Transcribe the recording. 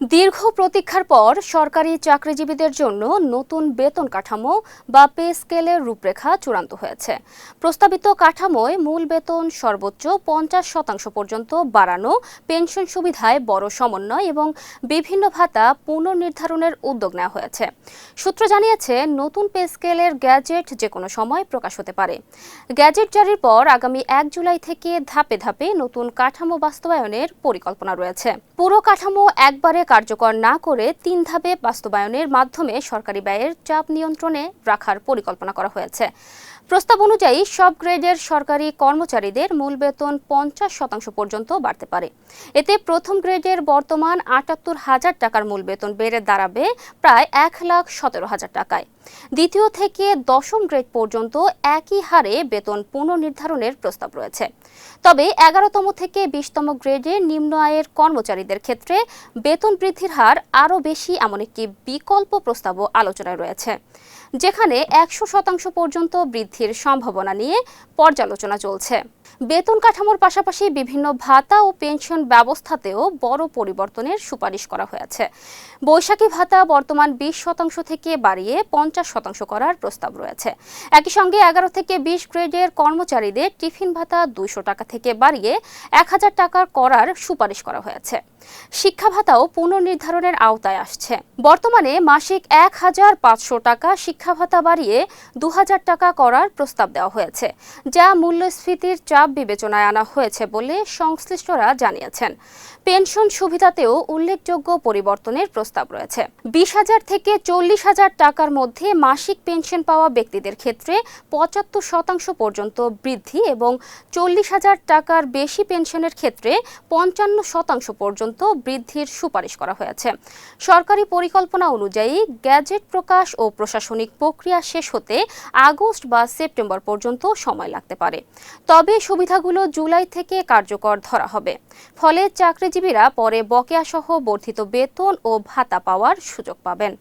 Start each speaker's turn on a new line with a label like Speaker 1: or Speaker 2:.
Speaker 1: দীর্ঘ প্রতীক্ষার পর সরকারি চাকরিজীবীদের জন্য নতুন বেতন কাঠামো বা পে স্কেলের রূপরেখা চূড়ান্ত হয়েছে। প্রস্তাবিত কাঠামোয় মূল বেতন সর্বোচ্চ 50% পর্যন্ত বাড়ানো, পেনশন সুবিধায় বড় সমন্বয় এবং বিভিন্ন ভাতা পুনর্নির্ধারণের উদ্যোগ নেওয়া হয়েছে। সূত্র জানিয়েছে, নতুন পে স্কেলের গ্যাজেট যে কোনো সময় প্রকাশ হতে পারে। গ্যাজেট জারির পর আগামী 1 জুলাই থেকে ধাপে ধাপে নতুন কাঠামো বাস্তবায়নের পরিকল্পনা রয়েছে। পুরো কাঠামো একবারে কার্যকর না করে 3 ধাপে বাস্তবায়নের মাধ্যমে সরকারি ব্যয়ের চাপ নিয়ন্ত্রণে রাখার পরিকল্পনা করা হয়েছে। প্রস্তাব অনুযায়ী সব গ্রেডের সরকারি কর্মচারীদের মূল বেতন 50% পর্যন্ত বাড়তে পারে। এতে প্রথম গ্রেডের বর্তমান ৭৮,০০০ টাকার মূল বেতন বেড়ে দাঁড়াবে প্রায় ১,১৭,০০০ টাকায়। দ্বিতীয় থেকে দশম গ্রেড পর্যন্ত একই হারে বেতন পুনর্নির্ধারণের প্রস্তাব রয়েছে। তবে ১১তম থেকে ২০তম গ্রেডের নিম্ন আয়ের কর্মচারীদের ক্ষেত্রে বেতন বৃদ্ধির হার আরও বেশি এমন একটি বিকল্প প্রস্তাবও আলোচনায় রয়েছে, যেখানে ১০০% পর্যন্ত বৃদ্ধির সম্ভাবনা নিয়ে পর্যালোচনা চলছে। বেতন কাঠামোর পাশাপাশি বিভিন্ন ভাতা ও পেনশন ব্যবস্থাতেও বড় পরিবর্তনের সুপারিশ করা হয়েছে। বৈশাখী ভাতা বর্তমান 20% থেকে বাড়িয়ে 50% করার প্রস্তাব রয়েছে। একই সঙ্গে 11 থেকে 20 গ্রেডের কর্মচারীদের টিফিন ভাতা 200 টাকা থেকে বাড়িয়ে 1000 টাকা করার সুপারিশ করা হয়েছে। শিক্ষা ভাতাও পুনর্নির্ধারণের আওতায় আসছে। বর্তমানে মাসিক 1500 টাকা শিক্ষা ভাতা বাড়িয়ে 2000 টাকা করার প্রস্তাব দেওয়া হয়েছে, যা মূল্যস্ফীতির চাপ বিবেচনায় আনা হয়েছে বলে সংশ্লিষ্টরা জানিয়েছেন। পেনশন সুবিধাতেও উল্লেখযোগ্য পরিবর্তনের প্রস্তাব রয়েছে। 20,000 থেকে 40,000 টাকার মধ্যে মাসিক পেনশন পাওয়া ব্যক্তিদের ক্ষেত্রে 75% পর্যন্ত বৃদ্ধি এবং 40,000 টাকার বেশি পেনশনের ক্ষেত্রে 55% পর্যন্ত বৃদ্ধির সুপারিশ করা হয়েছে। সরকারি পরিকল্পনা অনুযায়ী গ্যাজেট প্রকাশ ও প্রশাসনিক প্রক্রিয়া শেষ হতে আগস্ট বা সেপ্টেম্বর পর্যন্ত সময় লাগতে পারে। তবে সুবিধাগুলো জুলাই থেকে কার্যকর ধরা হবে। ফলে চাকরিজীবীরা পরে বকেয়াসহ বর্ধিত বেতন ও ভাতা পাওয়ার সুযোগ পাবেন।